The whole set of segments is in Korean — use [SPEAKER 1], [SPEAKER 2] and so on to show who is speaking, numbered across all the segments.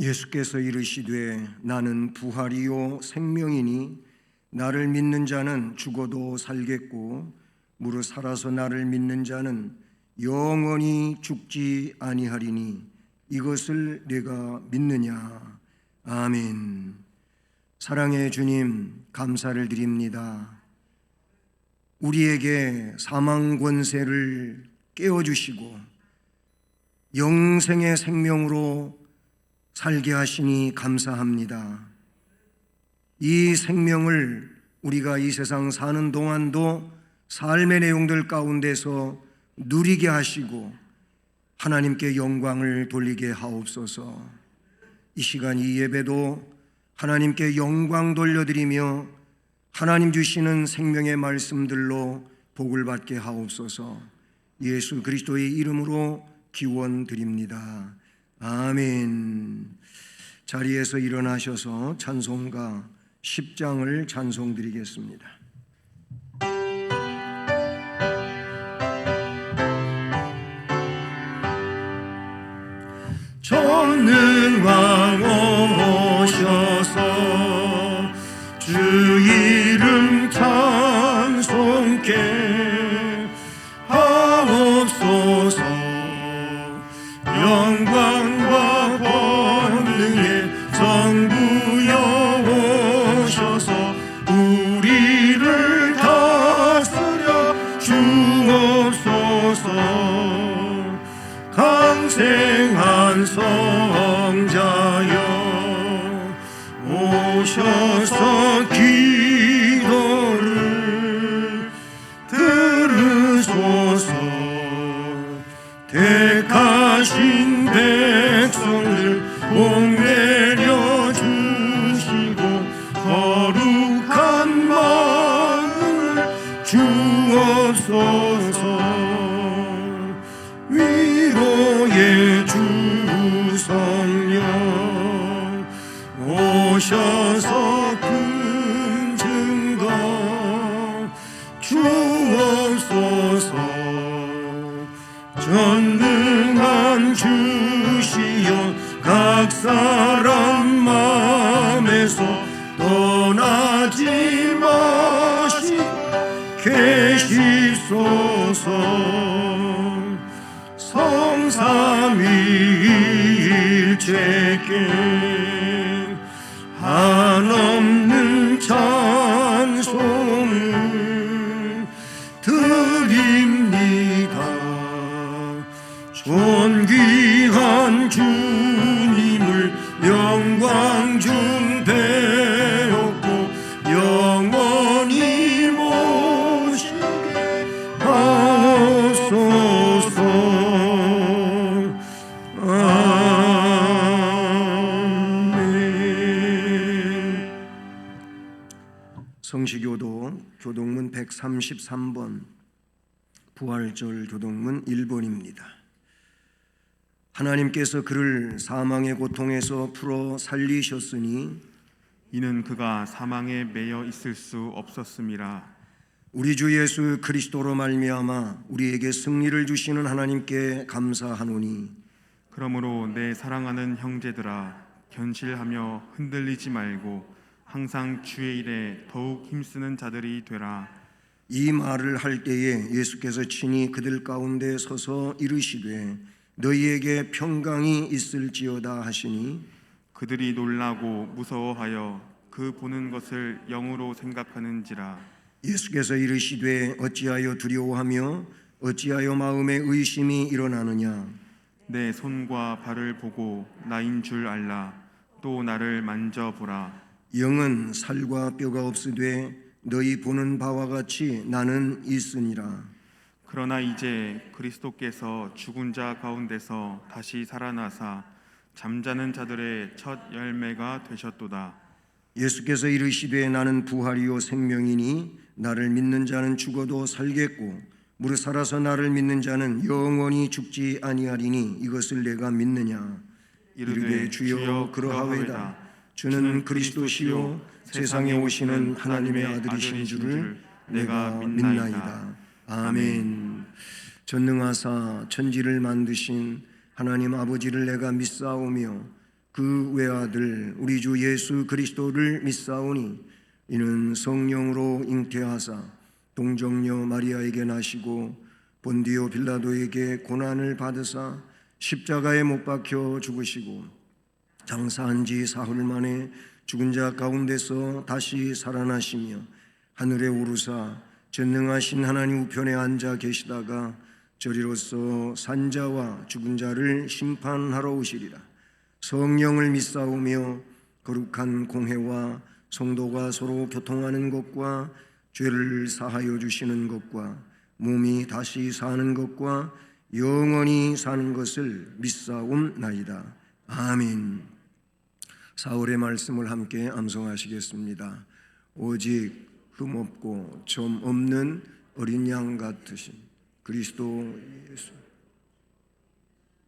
[SPEAKER 1] 예수께서 이르시되 나는 부활이요 생명이니 나를 믿는 자는 죽어도 살겠고 무릇 살아서 나를 믿는 자는 영원히 죽지 아니하리니 이것을 내가 믿느냐. 아멘. 사랑의 주님, 감사를 드립니다. 우리에게 사망 권세를 깨워주시고 영생의 생명으로 살게 하시니 감사합니다. 이 생명을 우리가 이 세상 사는 동안도 삶의 내용들 가운데서 누리게 하시고 하나님께 영광을 돌리게 하옵소서. 이 시간 이 예배도 하나님께 영광 돌려드리며 하나님 주시는 생명의 말씀들로 복을 받게 하옵소서. 예수 그리스도의 이름으로 기원드립니다. 아멘. 자리에서 일어나셔서 찬송가 10장을 찬송드리겠습니다. 전능왕 오셔서 주 이름 찬송케 하옵소서. 영광과 권능의 성부여 오셔서 우리를 다스려 주옵소서. 강생한 성자여 오셔서 기도를 들으소서. 택하신 백성들 복 내려주시고 거룩한 마음을 주옵소서. 위로의 주 성령 오셔서 큰 증거 주옵소서. 전능한 주시여 각 사람 마음에서 떠나지 마시 계시소서. 성삼위일체께 한없는 찬송을 드립니다. 존귀한 주님을 영광 중 배웠고 영원히 모시게 하옵소서. 아멘. 성시교도 교동문 133번 부활절 교동문 1번입니다. 하나님께서 그를 사망의 고통에서 풀어 살리셨으니
[SPEAKER 2] 이는 그가 사망에 매여 있을 수 없었음이라.
[SPEAKER 1] 우리 주 예수 그리스도로 말미암아 우리에게 승리를 주시는 하나님께 감사하노니
[SPEAKER 2] 그러므로 내 사랑하는 형제들아, 견실하며 흔들리지 말고 항상 주의 일에 더욱 힘쓰는 자들이 되라.
[SPEAKER 1] 이 말을 할 때에 예수께서 친히 그들 가운데 서서 이르시되 너희에게 평강이 있을지어다 하시니
[SPEAKER 2] 그들이 놀라고 무서워하여 그 보는 것을 영으로 생각하는지라.
[SPEAKER 1] 예수께서 이르시되 어찌하여 두려워하며 어찌하여 마음에 의심이 일어나느냐.
[SPEAKER 2] 내 손과 발을 보고 나인 줄 알라. 또 나를 만져보라.
[SPEAKER 1] 영은 살과 뼈가 없으되 너희 보는 바와 같이 나는 있으니라.
[SPEAKER 2] 그러나 이제 그리스도께서 죽은 자 가운데서 다시 살아나사 잠자는 자들의 첫 열매가 되셨도다.
[SPEAKER 1] 예수께서 이르시되 나는 부활이요 생명이니 나를 믿는 자는 죽어도 살겠고 무릇 살아서 나를 믿는 자는 영원히 죽지 아니하리니 이것을 내가 믿느냐. 이르되 주여 그러하외다. 주는 그리스도시요 세상에 오시는 하나님의 아들이신 줄을 내가 믿나이다. 아멘. 전능하사 천지를 만드신 하나님 아버지를 내가 믿사오며 그 외아들 우리 주 예수 그리스도를 믿사오니 이는 성령으로 잉태하사 동정녀 마리아에게 나시고 본디오 빌라도에게 고난을 받으사 십자가에 못 박혀 죽으시고 장사한 지 사흘 만에 죽은 자 가운데서 다시 살아나시며 하늘에 오르사 전능하신 하나님 우편에 앉아 계시다가 저리로서 산자와 죽은 자를 심판하러 오시리라. 성령을 믿사오며 거룩한 공회와 성도가 서로 교통하는 것과 죄를 사하여 주시는 것과 몸이 다시 사는 것과 영원히 사는 것을 믿사옵나이다. 아멘. 사월의 말씀을 함께 암송하시겠습니다. 오직 흠없고 점 없는 어린 양 같으신 그리스도 예수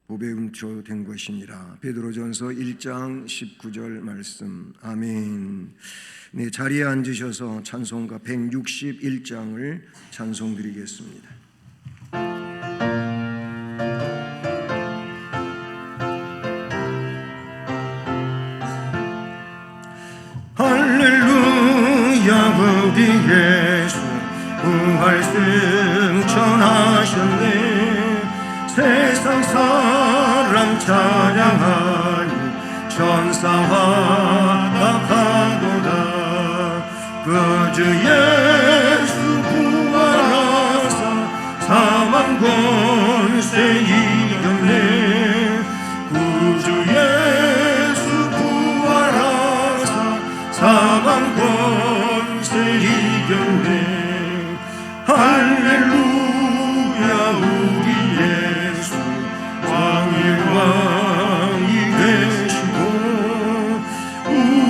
[SPEAKER 1] 복의 음초된 것이니라. 베드로전서 1장 19절 말씀. 아멘. 네, 자리에 앉으셔서 찬송가 161장을 찬송드리겠습니다. 할렐루야 우리 예수 부활 승천하셨네. 세상 사람 찬양하니 천사와 나가도다. 그주 예수 부활하사 사망 권세 이겼네. 구주 예수 부활하사 사망 권세 이겼네. 할렐루야 우리 예수 왕의 왕이 되시고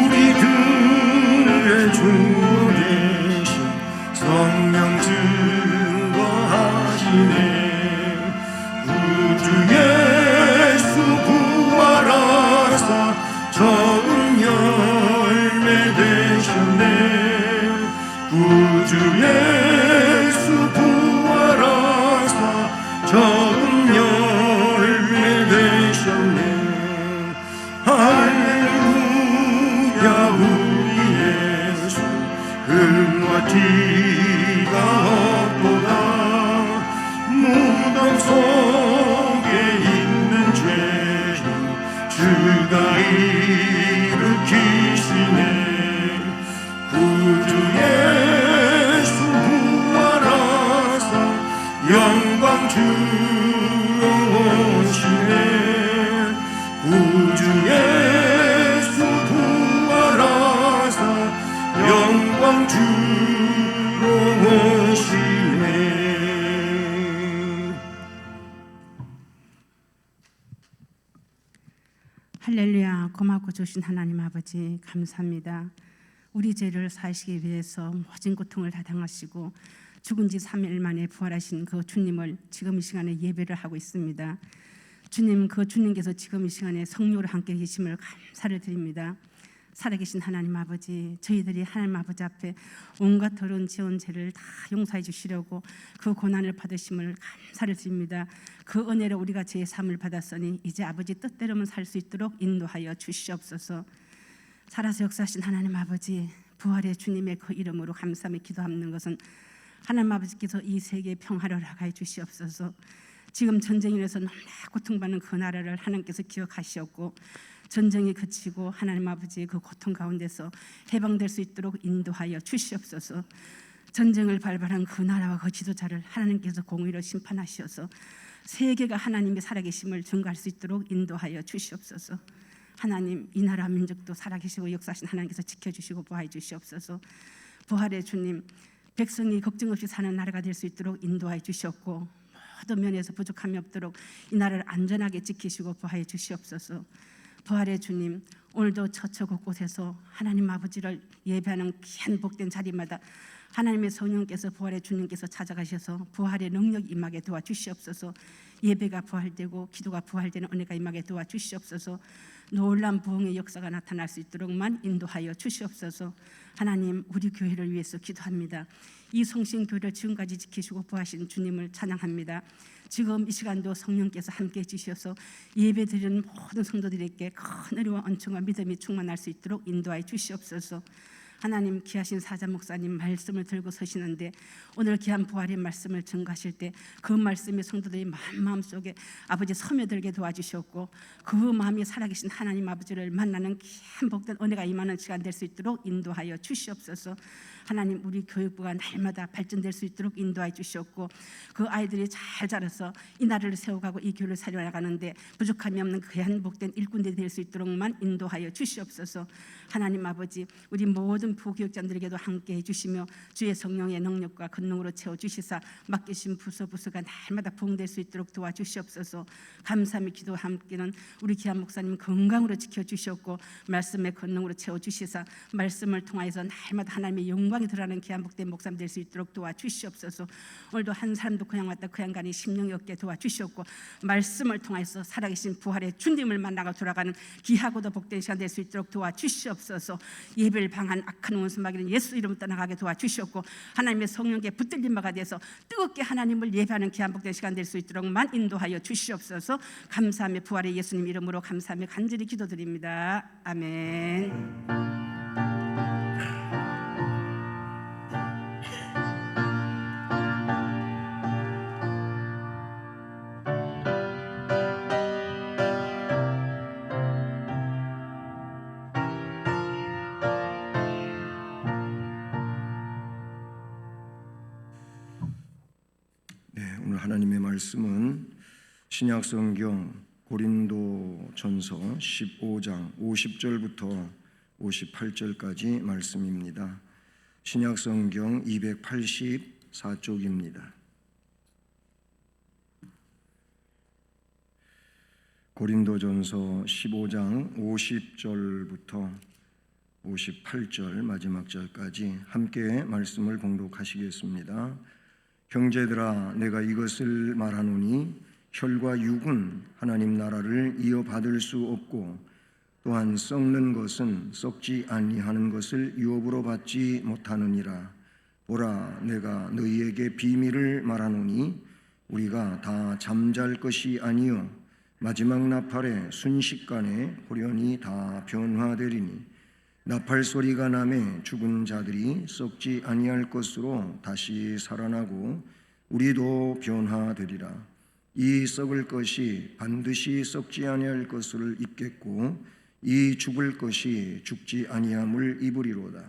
[SPEAKER 1] 우리들의 주로 되신 성령 증거하시네. 구주 예수 부활하사 좋은 열매 되셨네. 구주 예수 부활하사 좋은 열매 되셨네. 할렐루야 우리 예수 금과 티가 없도다. 무덤 속에 있는 죄인 주가 일으키시네. 구주 예수 부활하사 영광 주로 오시네. 구주 예수 부활하사 영광 주로 오시네.
[SPEAKER 3] 할렐루야. 고맙고 주신 하나님 아버지 감사합니다. 우리 죄를 사시기 위해서 모진 고통을 다 당하시고 죽은 지 3일 만에 부활하신 그 주님을 지금 이 시간에 예배를 하고 있습니다. 주님, 그 주님께서 지금 이 시간에 성령으로 함께 계심을 감사를 드립니다. 살아계신 하나님 아버지, 저희들이 하나님 아버지 앞에 온갖 더러운 지은 죄를 다 용서해 주시려고 그 고난을 받으심을 감사를 드립니다. 그 은혜로 우리가 죄의 사함을 받았으니 이제 아버지 뜻대로만 살 수 있도록 인도하여 주시옵소서. 살아서 역사하신 하나님 아버지, 부활의 주님의 그 이름으로 감사하며 기도하는 것은 하나님 아버지께서 이 세계에 평화를 허락하여 주시옵소서. 지금 전쟁 인해서 너무나 고통받는 그 나라를 하나님께서 기억하시었고 전쟁이 그치고 하나님 아버지의 그 고통 가운데서 해방될 수 있도록 인도하여 주시옵소서. 전쟁을 발발한 그 나라와 그 지도자를 하나님께서 공의로 심판하시어서 세계가 하나님의 살아계심을 증거할 수 있도록 인도하여 주시옵소서. 하나님, 이 나라 민족도 살아계시고 역사하신 하나님께서 지켜주시고 보호해 주시옵소서. 부활의 주님, 백성이 걱정 없이 사는 나라가 될 수 있도록 인도하여 주시옵고 모든 면에서 부족함이 없도록 이 나라를 안전하게 지키시고 보호해 주시옵소서. 부활의 주님, 오늘도 처처 곳곳에서 하나님 아버지를 예배하는 귀한 복된 자리마다 하나님의 성령께서 부활의 주님께서 찾아가셔서 부활의 능력이 임하게 도와주시옵소서. 예배가 부활되고 기도가 부활되는 은혜가 임하게 도와주시옵소서. 놀라운 부흥의 역사가 나타날 수 있도록만 인도하여 주시옵소서. 하나님, 우리 교회를 위해서 기도합니다. 이 성신교회를 지금까지 지키시고 부하신 주님을 찬양합니다. 지금 이 시간도 성령께서 함께해 주셔서 예배드리는 모든 성도들에게 큰 은혜와 은총과 믿음이 충만할 수 있도록 인도하여 주시옵소서. 하나님, 귀하신 사자 목사님 말씀을 들고 서시는데 오늘 귀한 부활의 말씀을 전가하실 때 그 말씀이 성도들의 마음속에 아버지 스며들게 도와주셨고 그 마음이 살아계신 하나님 아버지를 만나는 귀한 복된 은혜가 임하는 시간 될 수 있도록 인도하여 주시옵소서. 하나님, 우리 교육부가 날마다 발전될 수 있도록 인도하여 주셨고 그 아이들이 잘 자라서 이 나라를 세워가고 이 교회를 살려나가는데 부족함이 없는 귀한 복된 일꾼들이 될 수 있도록만 인도하여 주시옵소서. 하나님 아버지, 우리 모든 부교육자들에게도 함께해 주시며 주의 성령의 능력과 권능으로 채워주시사 맡기신 부서가 날마다 부흥될 수 있도록 도와주시옵소서. 감사함의 기도와 함께는 우리 귀한 목사님 건강으로 지켜주셨고 말씀의 권능으로 채워주시사 말씀을 통하여서 날마다 하나님의 영광이 드러나는 귀한 복된 목사님 될 수 있도록 도와주시옵소서. 오늘도 한 사람도 그냥 왔다 그냥 가니 심령이 없게 도와주셨고 말씀을 통하여서 살아계신 부활의 주님을 만나고 돌아가는 귀하고도 복된 시간 될 수 있도록 도와주시옵소서. 예배를 방한 악한 원수마귀는 예수 이름 떠나가게 도와주셨고 하나님의 성령께 붙들린 바가 돼서 뜨겁게 하나님을 예배하는 귀한 복된 시간 될 수 있도록만 인도하여 주시옵소서. 감사하며 부활의 예수님 이름으로 감사하며 간절히 기도드립니다. 아멘.
[SPEAKER 1] 오늘 하나님의 말씀은 신약성경 고린도전서 15장 50절부터 58절까지 말씀입니다. 신약성경 284쪽입니다. 고린도전서 15장 50절부터 58절 마지막 절까지 함께 말씀을 봉독하시겠습니다. 형제들아, 내가 이것을 말하노니 혈과 육은 하나님 나라를 이어받을 수 없고 또한 썩는 것은 썩지 아니하는 것을 유업으로 받지 못하느니라. 보라, 내가 너희에게 비밀을 말하노니 우리가 다 잠잘 것이 아니요 마지막 나팔에 순식간에 호련히 다 변화되리니 나팔 소리가 나매 죽은 자들이 썩지 아니할 것으로 다시 살아나고 우리도 변화되리라. 이 썩을 것이 반드시 썩지 아니할 것을 입겠고 이 죽을 것이 죽지 아니함을 입으리로다.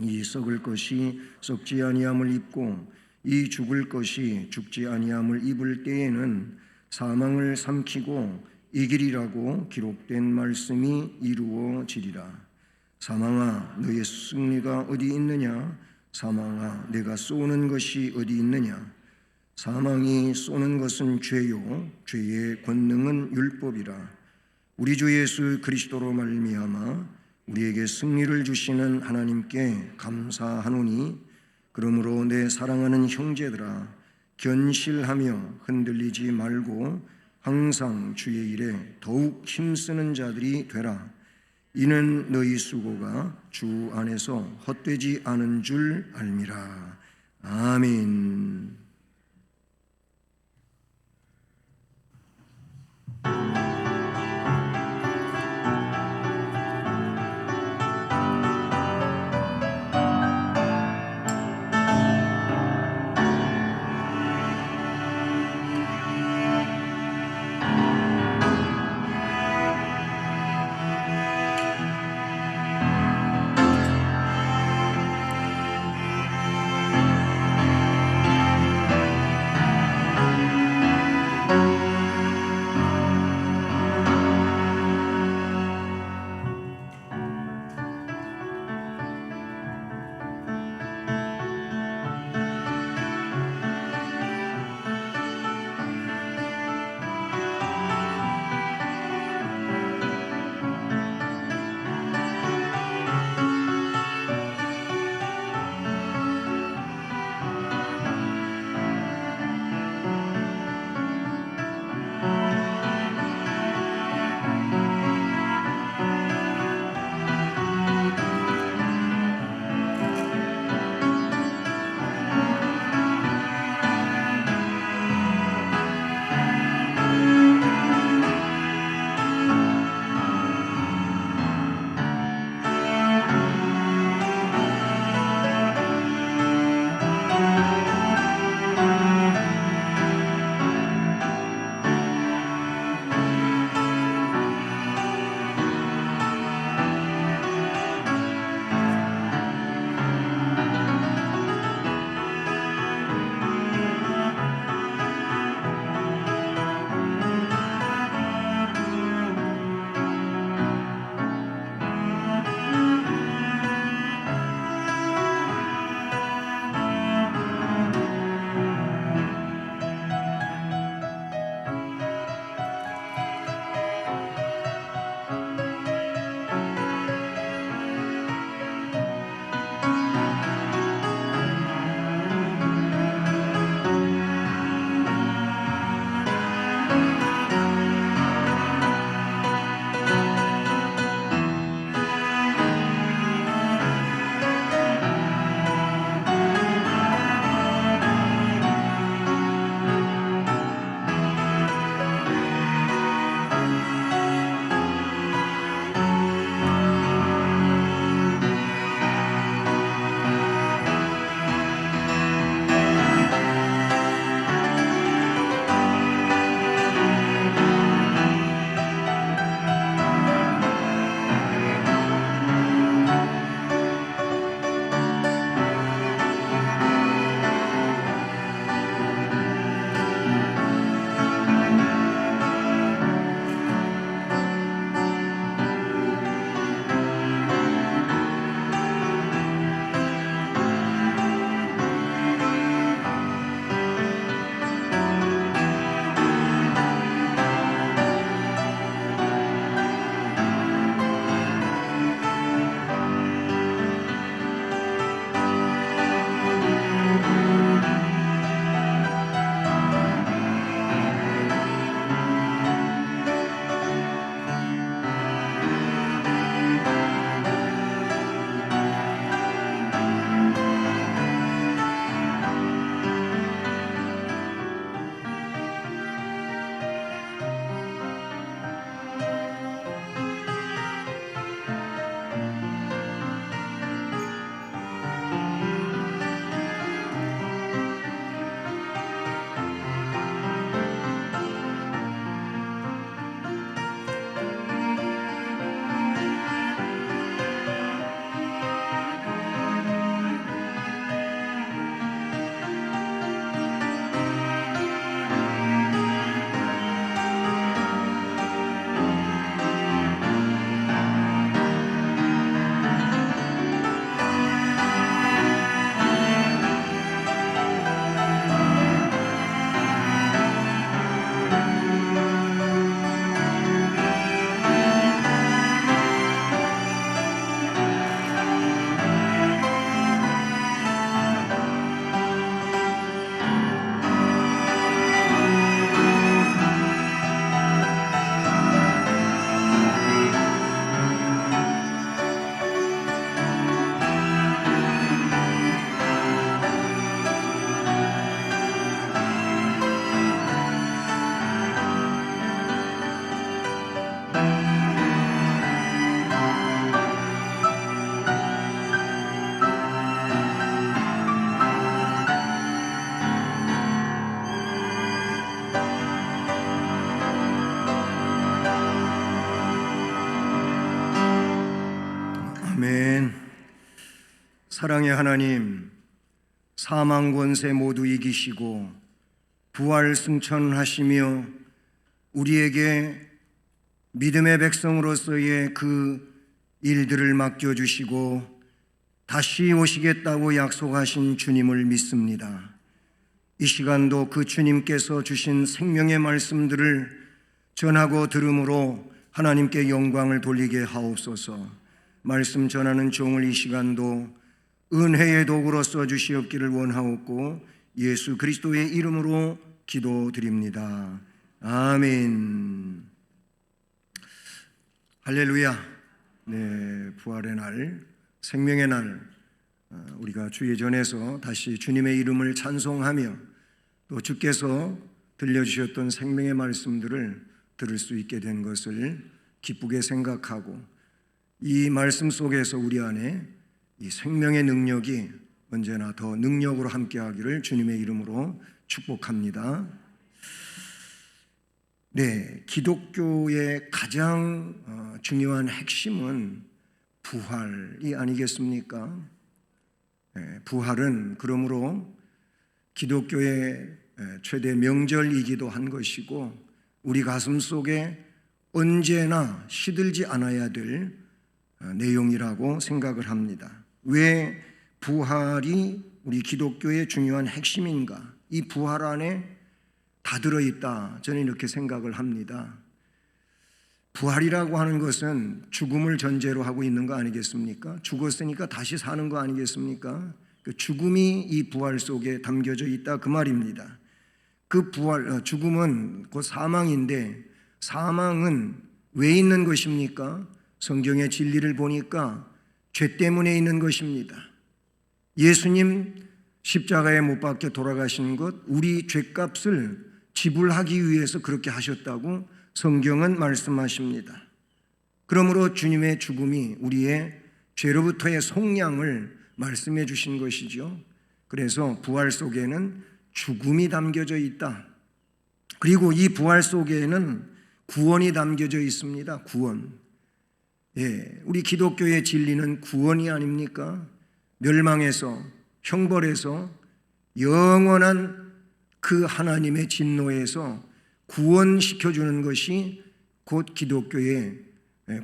[SPEAKER 1] 이 썩을 것이 썩지 아니함을 입고 이 죽을 것이 죽지 아니함을 입을 때에는 사망을 삼키고 이기리라고 기록된 말씀이 이루어지리라. 사망아, 너의 승리가 어디 있느냐? 사망아, 내가 쏘는 것이 어디 있느냐? 사망이 쏘는 것은 죄요, 죄의 권능은 율법이라. 우리 주 예수 그리스도로 말미암아 우리에게 승리를 주시는 하나님께 감사하노니, 그러므로 내 사랑하는 형제들아, 견실하며 흔들리지 말고 항상 주의 일에 더욱 힘쓰는 자들이 되라. 이는 너희 수고가 주 안에서 헛되지 않은 줄 알미라. 아멘. 아멘. 사랑의 하나님, 사망 권세 모두 이기시고 부활 승천하시며 우리에게 믿음의 백성으로서의 그 일들을 맡겨주시고 다시 오시겠다고 약속하신 주님을 믿습니다. 이 시간도 그 주님께서 주신 생명의 말씀들을 전하고 들음으로 하나님께 영광을 돌리게 하옵소서. 말씀 전하는 종을 이 시간도 은혜의 도구로 써주시옵기를 원하옵고 예수 그리스도의 이름으로 기도드립니다. 아멘. 할렐루야. 네, 부활의 날, 생명의 날, 우리가 주의 전에서 다시 주님의 이름을 찬송하며 또 주께서 들려주셨던 생명의 말씀들을 들을 수 있게 된 것을 기쁘게 생각하고 이 말씀 속에서 우리 안에 이 생명의 능력이 언제나 더 능력으로 함께하기를 주님의 이름으로 축복합니다. 네, 기독교의 가장 중요한 핵심은 부활이 아니겠습니까? 네, 부활은 그러므로 기독교의 최대 명절이기도 한 것이고 우리 가슴 속에 언제나 시들지 않아야 될 내용이라고 생각을 합니다. 왜 부활이 우리 기독교의 중요한 핵심인가? 이 부활 안에 다 들어있다. 저는 이렇게 생각을 합니다. 부활이라고 하는 것은 죽음을 전제로 하고 있는 거 아니겠습니까? 죽었으니까 다시 사는 거 아니겠습니까? 그 죽음이 이 부활 속에 담겨져 있다 그 말입니다. 그 부활, 죽음은 곧 사망인데 사망은 왜 있는 것입니까? 성경의 진리를 보니까 죄 때문에 있는 것입니다. 예수님 십자가에 못 박혀 돌아가신 것, 우리 죄값을 지불하기 위해서 그렇게 하셨다고 성경은 말씀하십니다. 그러므로 주님의 죽음이 우리의 죄로부터의 속량을 말씀해 주신 것이죠. 그래서 부활 속에는 죽음이 담겨져 있다. 그리고 이 부활 속에는 구원이 담겨져 있습니다. 구원. 예, 우리 기독교의 진리는 구원이 아닙니까? 멸망에서, 형벌에서, 영원한 그 하나님의 진노에서 구원시켜주는 것이 곧 기독교의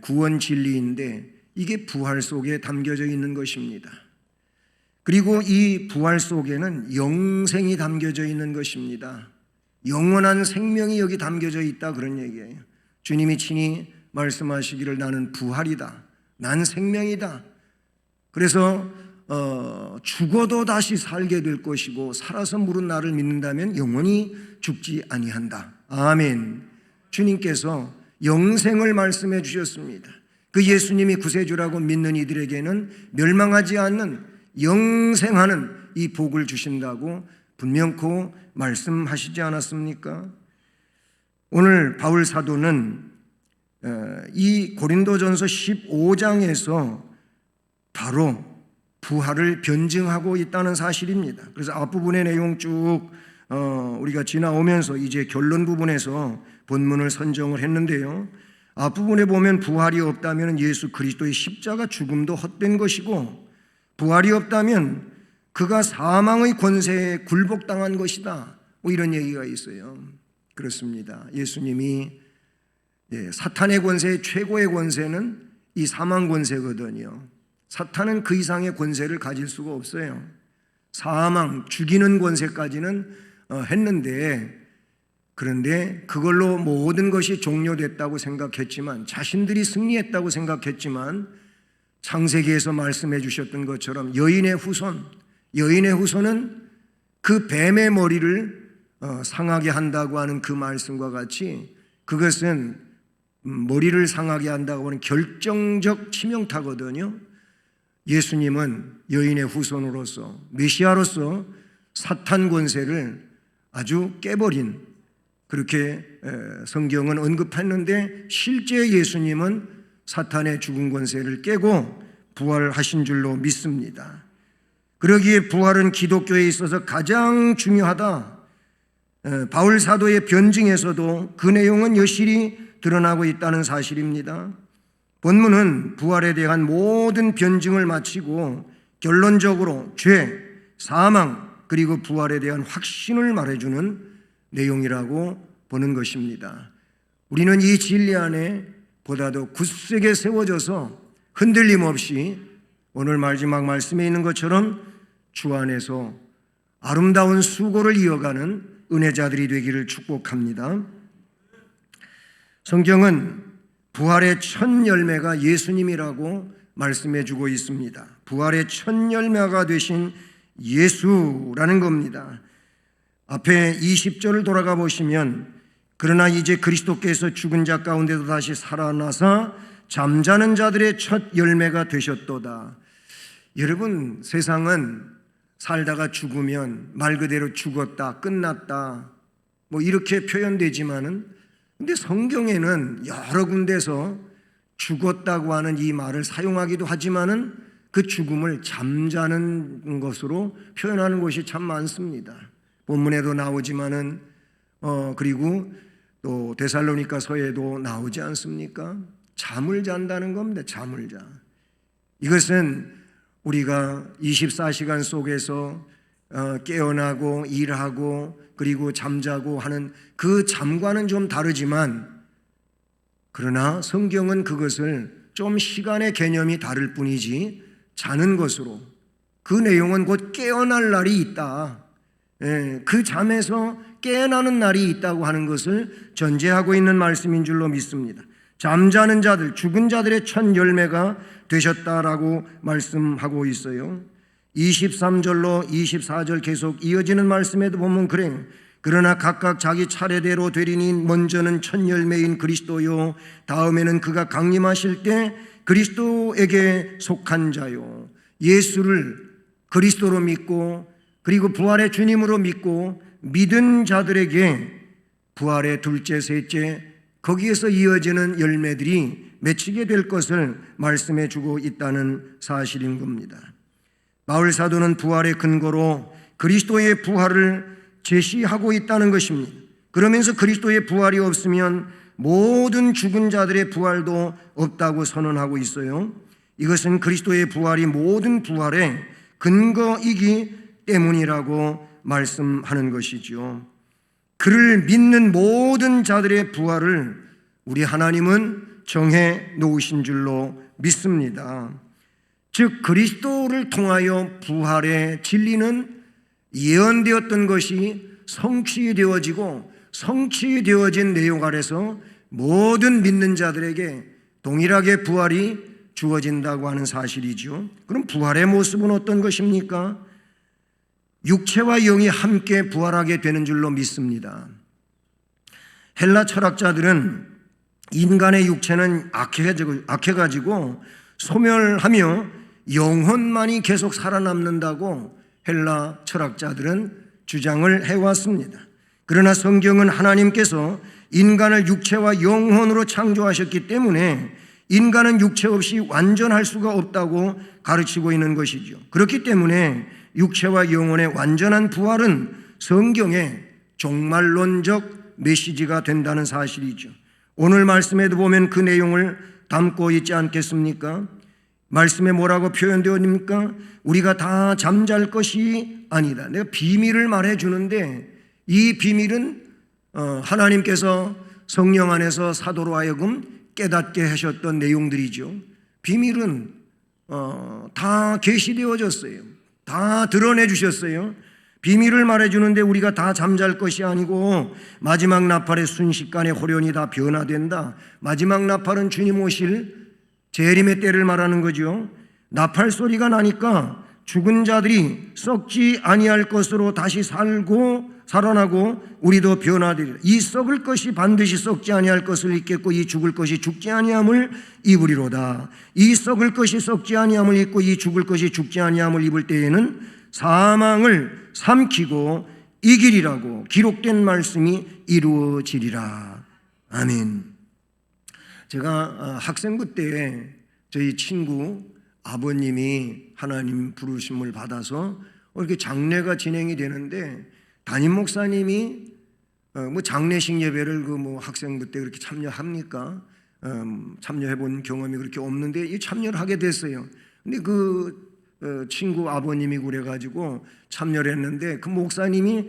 [SPEAKER 1] 구원 진리인데 이게 부활 속에 담겨져 있는 것입니다. 그리고 이 부활 속에는 영생이 담겨져 있는 것입니다. 영원한 생명이 여기 담겨져 있다 그런 얘기예요. 주님이 친히 말씀하시기를 나는 부활이다. 난 생명이다. 그래서 죽어도 다시 살게 될 것이고 살아서 물은 나를 믿는다면 영원히 죽지 아니한다. 아멘. 주님께서 영생을 말씀해 주셨습니다. 그 예수님이 구세주라고 믿는 이들에게는 멸망하지 않는 영생하는 이 복을 주신다고 분명코 말씀하시지 않았습니까? 오늘 바울 사도는 이 고린도전서 15장에서 바로 부활을 변증하고 있다는 사실입니다. 그래서 앞부분의 내용 쭉 우리가 지나오면서 이제 결론 부분에서 본문을 선정을 했는데요. 앞부분에 보면 부활이 없다면 예수 그리스도의 십자가 죽음도 헛된 것이고 부활이 없다면 그가 사망의 권세에 굴복당한 것이다. 뭐 이런 얘기가 있어요. 그렇습니다. 예수님이 사탄의 권세, 최고의 권세는 이 사망 권세거든요. 사탄은 그 이상의 권세를 가질 수가 없어요. 사망, 죽이는 권세까지는 했는데 그런데 그걸로 모든 것이 종료됐다고 생각했지만 자신들이 승리했다고 생각했지만 창세기에서 말씀해 주셨던 것처럼 여인의 후손은 그 뱀의 머리를 상하게 한다고 하는 그 말씀과 같이 그것은 머리를 상하게 한다고 하는 결정적 치명타거든요. 예수님은 여인의 후손으로서 메시아로서 사탄 권세를 아주 깨버린 그렇게 성경은 언급했는데 실제 예수님은 사탄의 죽은 권세를 깨고 부활하신 줄로 믿습니다. 그러기에 부활은 기독교에 있어서 가장 중요하다. 바울 사도의 변증에서도 그 내용은 여실히 드러나고 있다는 사실입니다. 본문은 부활에 대한 모든 변증을 마치고 결론적으로 죄, 사망, 그리고 부활에 대한 확신을 말해주는 내용이라고 보는 것입니다. 우리는 이 진리 안에 보다도 굳세게 세워져서 흔들림 없이 오늘 마지막 말씀에 있는 것처럼 주 안에서 아름다운 수고를 이어가는 은혜자들이 되기를 축복합니다. 성경은 부활의 첫 열매가 예수님이라고 말씀해 주고 있습니다. 부활의 첫 열매가 되신 예수라는 겁니다. 앞에 20절을 돌아가 보시면 그러나 이제 그리스도께서 죽은 자 가운데도 다시 살아나사 잠자는 자들의 첫 열매가 되셨도다. 여러분, 세상은 살다가 죽으면 말 그대로 죽었다, 끝났다, 뭐 이렇게 표현되지만은, 근데 성경에는 여러 군데서 죽었다고 하는 이 말을 사용하기도 하지만은 그 죽음을 잠자는 것으로 표현하는 것이 참 많습니다. 본문에도 나오지만은 그리고 또 데살로니가서에도 나오지 않습니까? 잠을 잔다는 겁니다. 잠을 자. 이것은 우리가 24시간 속에서 깨어나고 일하고 그리고 잠자고 하는 그 잠과는 좀 다르지만, 그러나 성경은 그것을 좀 시간의 개념이 다를 뿐이지 자는 것으로, 그 내용은 곧 깨어날 날이 있다, 그 잠에서 깨어나는 날이 있다고 하는 것을 전제하고 있는 말씀인 줄로 믿습니다. 잠자는 자들, 죽은 자들의 첫 열매가 되셨다라고 말씀하고 있어요. 23절로 24절 계속 이어지는 말씀에도 보면 그래요. 그러나 각각 자기 차례대로 되리니 먼저는 첫 열매인 그리스도요, 다음에는 그가 강림하실 때 그리스도에게 속한 자요. 예수를 그리스도로 믿고 그리고 부활의 주님으로 믿고 믿은 자들에게 부활의 둘째, 셋째, 거기에서 이어지는 열매들이 맺히게 될 것을 말씀해 주고 있다는 사실인 겁니다. 바울 사도는 부활의 근거로 그리스도의 부활을 제시하고 있다는 것입니다. 그러면서 그리스도의 부활이 없으면 모든 죽은 자들의 부활도 없다고 선언하고 있어요. 이것은 그리스도의 부활이 모든 부활의 근거이기 때문이라고 말씀하는 것이죠. 그를 믿는 모든 자들의 부활을 우리 하나님은 정해 놓으신 줄로 믿습니다. 즉 그리스도를 통하여 부활의 진리는 예언되었던 것이 성취되어지고 성취되어진 내용 아래서 모든 믿는 자들에게 동일하게 부활이 주어진다고 하는 사실이죠. 그럼 부활의 모습은 어떤 것입니까? 육체와 영이 함께 부활하게 되는 줄로 믿습니다. 헬라 철학자들은 인간의 육체는 악해가지고 소멸하며 영혼만이 계속 살아남는다고 헬라 철학자들은 주장을 해왔습니다. 그러나 성경은 하나님께서 인간을 육체와 영혼으로 창조하셨기 때문에 인간은 육체 없이 완전할 수가 없다고 가르치고 있는 것이죠. 그렇기 때문에 육체와 영혼의 완전한 부활은 성경의 종말론적 메시지가 된다는 사실이죠. 오늘 말씀에도 보면 그 내용을 담고 있지 않겠습니까? 말씀에 뭐라고 표현되어 있습니까? 우리가 다 잠잘 것이 아니다. 내가 비밀을 말해주는데 이 비밀은 하나님께서 성령 안에서 사도로 하여금 깨닫게 하셨던 내용들이죠. 비밀은 다 계시되어졌어요. 다 드러내 주셨어요. 비밀을 말해주는데 우리가 다 잠잘 것이 아니고 마지막 나팔의 순식간에 호련히 다 변화된다. 마지막 나팔은 주님 오실 재림의 때를 말하는 거죠. 나팔 소리가 나니까 죽은 자들이 썩지 아니할 것으로 다시 살아나고 우리도 변화되리라. 이 썩을 것이 반드시 썩지 아니할 것을 입겠고 이 죽을 것이 죽지 아니함을 입으리로다. 이 썩을 것이 썩지 아니함을 입고 이 죽을 것이 죽지 아니함을 입을 때에는 사망을 삼키고 이기리라고 기록된 말씀이 이루어지리라. 아멘. 제가 학생부 때 저희 친구 아버님이 하나님 부르심을 받아서 이렇게 장례가 진행이 되는데 담임 목사님이 장례식 예배를 학생부 때 그렇게 참여합니까? 참여해본 경험이 그렇게 없는데 이 참여를 하게 됐어요. 근데 그 친구 아버님이 그래가지고 참여를 했는데 그 목사님이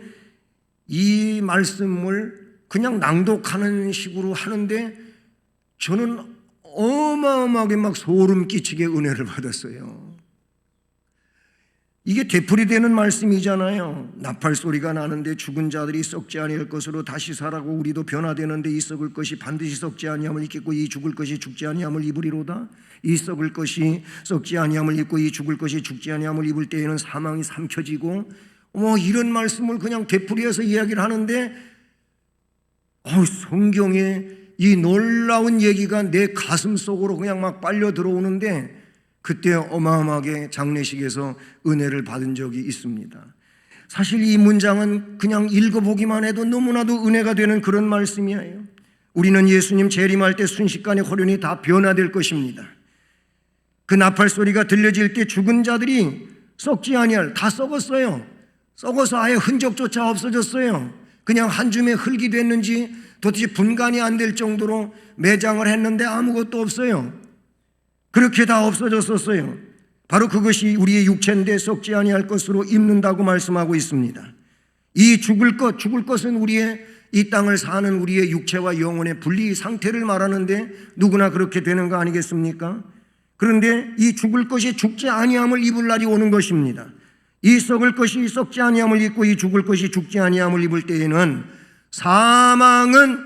[SPEAKER 1] 이 말씀을 그냥 낭독하는 식으로 하는데 저는 어마어마하게 막 소름 끼치게 은혜를 받았어요. 이게 되풀이되는 말씀이잖아요. 나팔 소리가 나는데 죽은 자들이 썩지 아니할 것으로 다시 살아고 우리도 변화되는데 이 썩을 것이 반드시 썩지 아니함을 입겠고 이 죽을 것이 죽지 아니함을 입으리로다. 이 썩을 것이 썩지 아니함을 입고 이 죽을 것이 죽지 아니함을 입을 때에는 사망이 삼켜지고 이런 말씀을 그냥 되풀이해서 이야기를 하는데 성경에 이 놀라운 얘기가 내 가슴 속으로 그냥 막 빨려 들어오는데 그때 어마어마하게 장례식에서 은혜를 받은 적이 있습니다. 사실 이 문장은 그냥 읽어보기만 해도 너무나도 은혜가 되는 그런 말씀이에요. 우리는 예수님 재림할 때 순식간에 호련히 다 변화될 것입니다. 그 나팔 소리가 들려질 때 죽은 자들이 썩지 아니할, 다 썩었어요. 썩어서 아예 흔적조차 없어졌어요. 그냥 한 줌의 흙이 됐는지 도대체 분간이 안 될 정도로 매장을 했는데 아무것도 없어요. 그렇게 다 없어졌었어요. 바로 그것이 우리의 육체인데 썩지 아니할 것으로 입는다고 말씀하고 있습니다. 이 죽을 것은 우리의 이 땅을 사는 우리의 육체와 영혼의 분리 상태를 말하는데 누구나 그렇게 되는 거 아니겠습니까? 그런데 이 죽을 것이 죽지 아니함을 입을 날이 오는 것입니다. 이 썩을 것이 썩지 아니함을 입고 이 죽을 것이 죽지 아니함을 입을 때에는 사망은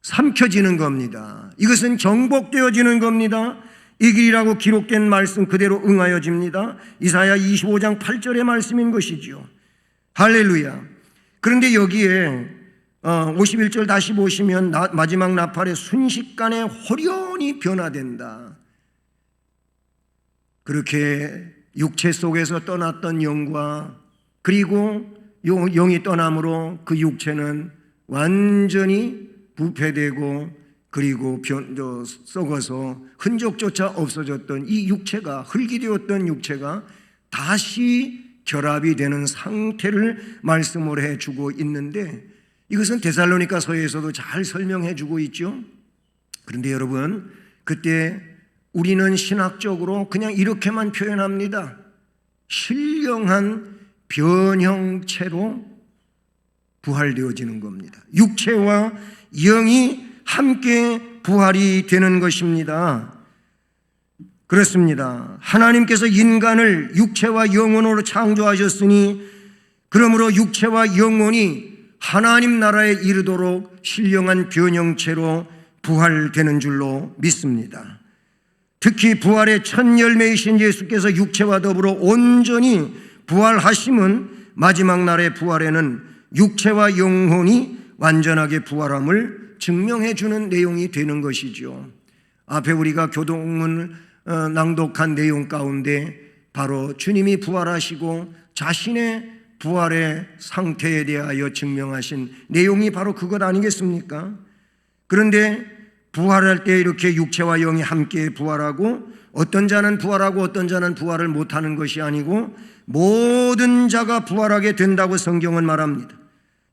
[SPEAKER 1] 삼켜지는 겁니다. 이것은 정복되어지는 겁니다. 이 길이라고 기록된 말씀 그대로 응하여집니다. 이사야 25장 8절의 말씀인 것이죠. 할렐루야. 그런데 여기에 51절 다시 보시면 마지막 나팔에 순식간에 호련히 변화된다. 그렇게 육체 속에서 떠났던 영과 그리고 영이 떠남으로 그 육체는 완전히 부패되고 그리고 썩어서 흔적조차 없어졌던 이 육체가, 흙이 되었던 육체가 다시 결합이 되는 상태를 말씀을 해주고 있는데 이것은 데살로니가서에서도 잘 설명해 주고 있죠. 그런데 여러분, 그때 우리는 신학적으로 그냥 이렇게만 표현합니다. 신령한 변형체로 부활되어지는 겁니다. 육체와 영이 함께 부활이 되는 것입니다. 그렇습니다. 하나님께서 인간을 육체와 영혼으로 창조하셨으니 그러므로 육체와 영혼이 하나님 나라에 이르도록 신령한 변형체로 부활되는 줄로 믿습니다. 특히 부활의 첫 열매이신 예수께서 육체와 더불어 온전히 부활하심은 마지막 날의 부활에는 육체와 영혼이 완전하게 부활함을 증명해 주는 내용이 되는 것이죠. 앞에 우리가 교동문 낭독한 내용 가운데 바로 주님이 부활하시고 자신의 부활의 상태에 대하여 증명하신 내용이 바로 그것 아니겠습니까? 그런데 부활할 때 이렇게 육체와 영이 함께 부활하고 어떤 자는 부활하고 어떤 자는 부활을 못하는 것이 아니고 모든 자가 부활하게 된다고 성경은 말합니다.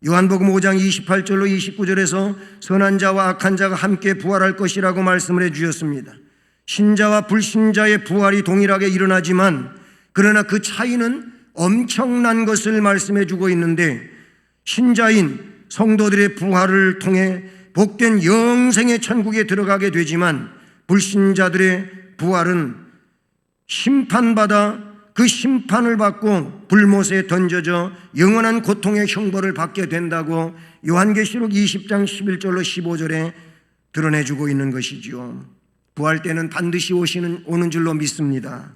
[SPEAKER 1] 요한복음 5장 28절로 29절에서 선한 자와 악한 자가 함께 부활할 것이라고 말씀을 해주셨습니다. 신자와 불신자의 부활이 동일하게 일어나지만 그러나 그 차이는 엄청난 것을 말씀해 주고 있는데 신자인 성도들의 부활을 통해 복된 영생의 천국에 들어가게 되지만 불신자들의 부활은 심판받아 그 심판을 받고 불못에 던져져 영원한 고통의 형벌을 받게 된다고 요한계시록 20장 11절로 15절에 드러내주고 있는 것이지요. 부활 때는 반드시 오는 줄로 믿습니다.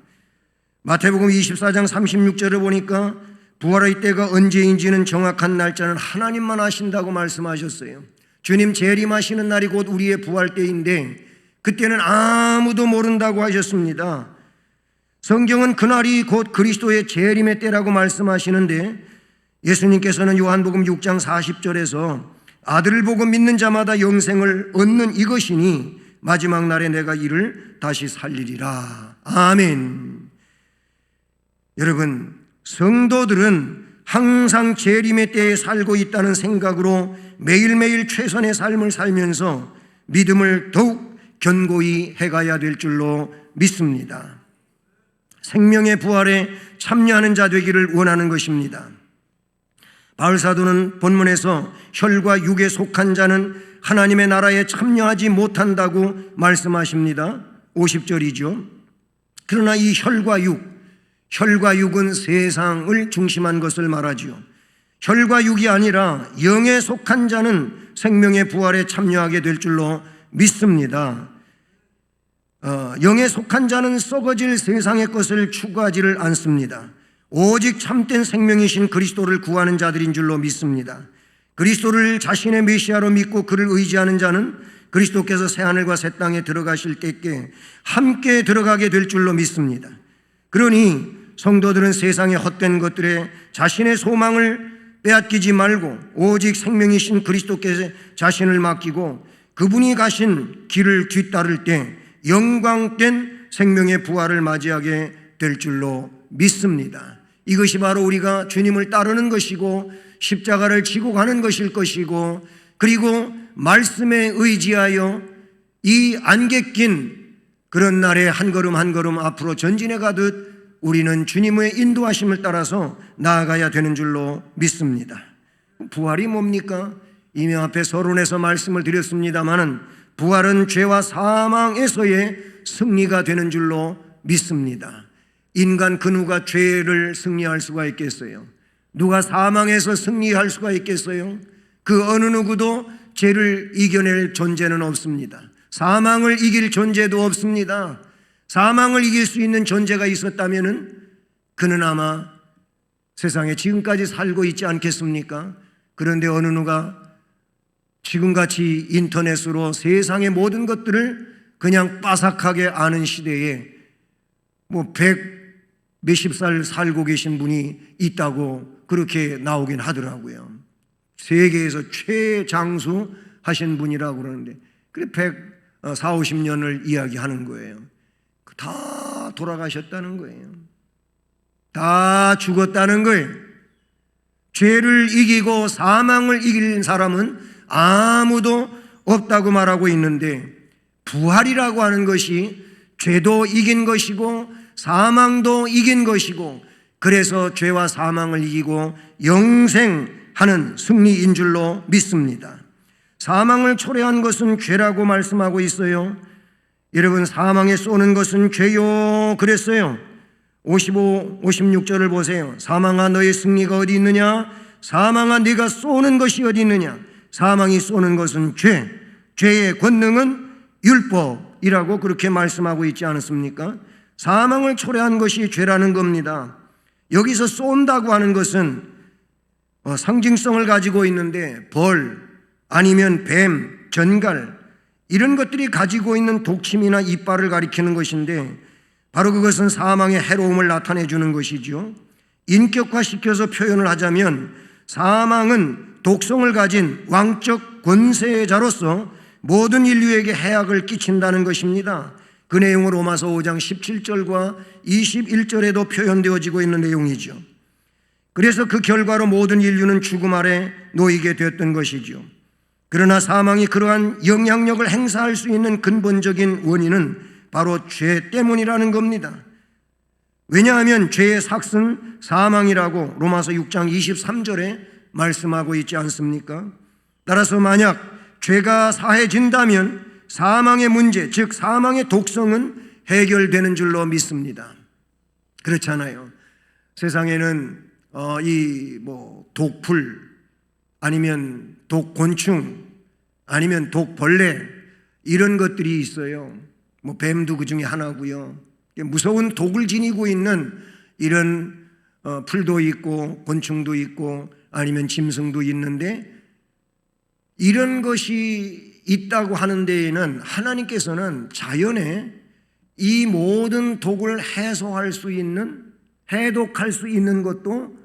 [SPEAKER 1] 마태복음 24장 36절을 보니까 부활의 때가 언제인지는 정확한 날짜는 하나님만 아신다고 말씀하셨어요. 주님 재림하시는 날이 곧 우리의 부활 때인데 그때는 아무도 모른다고 하셨습니다. 성경은 그날이 곧 그리스도의 재림의 때라고 말씀하시는데 예수님께서는 요한복음 6장 40절에서 아들을 보고 믿는 자마다 영생을 얻는 이것이니 마지막 날에 내가 이를 다시 살리리라. 아멘. 여러분, 성도들은 항상 재림의 때에 살고 있다는 생각으로 매일매일 최선의 삶을 살면서 믿음을 더욱 견고히 해가야 될 줄로 믿습니다. 생명의 부활에 참여하는 자 되기를 원하는 것입니다. 바울 사도는 본문에서 혈과 육에 속한 자는 하나님의 나라에 참여하지 못한다고 말씀하십니다. 50절이죠. 그러나 이 혈과 육은 세상을 중심한 것을 말하지요. 혈과 육이 아니라 영에 속한 자는 생명의 부활에 참여하게 될 줄로 믿습니다. 영에 속한 자는 썩어질 세상의 것을 추구하지를 않습니다. 오직 참된 생명이신 그리스도를 구하는 자들인 줄로 믿습니다. 그리스도를 자신의 메시아로 믿고 그를 의지하는 자는 그리스도께서 새하늘과 새 땅에 들어가실 때께 함께 들어가게 될 줄로 믿습니다. 그러니 성도들은 세상의 헛된 것들에 자신의 소망을 빼앗기지 말고 오직 생명이신 그리스도께 자신을 맡기고 그분이 가신 길을 뒤따를 때 영광된 생명의 부활을 맞이하게 될 줄로 믿습니다. 이것이 바로 우리가 주님을 따르는 것이고 십자가를 지고 가는 것일 것이고, 그리고 말씀에 의지하여 이 안개 낀 그런 날에 한 걸음 한 걸음 앞으로 전진해 가듯 우리는 주님의 인도하심을 따라서 나아가야 되는 줄로 믿습니다. 부활이 뭡니까? 이미 앞에 서론에서 말씀을 드렸습니다마는 부활은 죄와 사망에서의 승리가 되는 줄로 믿습니다. 인간 그 누가 죄를 승리할 수가 있겠어요? 누가 사망에서 승리할 수가 있겠어요? 그 어느 누구도 죄를 이겨낼 존재는 없습니다. 사망을 이길 존재도 없습니다. 사망을 이길 수 있는 존재가 있었다면 그는 아마 세상에 지금까지 살고 있지 않겠습니까? 그런데 어느 누가 지금같이 인터넷으로 세상의 모든 것들을 그냥 빠삭하게 아는 시대에 뭐 100 몇십 살 살고 계신 분이 있다고 그렇게 나오긴 하더라고요. 세계에서 최장수 하신 분이라고 그러는데, 그래 140, 50년을 이야기하는 거예요. 다 돌아가셨다는 거예요. 다 죽었다는 거예요. 죄를 이기고 사망을 이긴 사람은 아무도 없다고 말하고 있는데, 부활이라고 하는 것이 죄도 이긴 것이고 사망도 이긴 것이고, 그래서 죄와 사망을 이기고 영생하는 승리인 줄로 믿습니다. 사망을 초래한 것은 죄라고 말씀하고 있어요. 여러분, 사망에 쏘는 것은 죄요 그랬어요. 55, 56절을 보세요. 사망아 너의 승리가 어디 있느냐? 사망아 네가 쏘는 것이 어디 있느냐? 사망이 쏘는 것은 죄, 죄의 권능은 율법이라고 그렇게 말씀하고 있지 않습니까? 사망을 초래한 것이 죄라는 겁니다. 여기서 쏜다고 하는 것은 상징성을 가지고 있는데, 벌 아니면 뱀, 전갈 이런 것들이 가지고 있는 독침이나 이빨을 가리키는 것인데, 바로 그것은 사망의 해로움을 나타내 주는 것이죠. 인격화시켜서 표현을 하자면 사망은 독성을 가진 왕적 권세자로서 모든 인류에게 해악을 끼친다는 것입니다. 그 내용은 로마서 5장 17절과 21절에도 표현되어지고 있는 내용이죠. 그래서 그 결과로 모든 인류는 죽음 아래 놓이게 되었던 것이죠. 그러나 사망이 그러한 영향력을 행사할 수 있는 근본적인 원인은 바로 죄 때문이라는 겁니다. 왜냐하면 죄의 삭은 사망이라고 로마서 6장 23절에 말씀하고 있지 않습니까? 따라서 만약 죄가 사해진다면 사망의 문제, 즉 사망의 독성은 해결되는 줄로 믿습니다. 그렇잖아요. 세상에는 독풀 아니면 독곤충 아니면 독벌레 이런 것들이 있어요. 뱀도 그 중에 하나고요. 무서운 독을 지니고 있는 이런 풀도 있고 곤충도 있고 아니면 짐승도 있는데, 이런 것이 있다고 하는 데에는 하나님께서는 자연에 이 모든 독을 해소할 수 있는, 해독할 수 있는 것도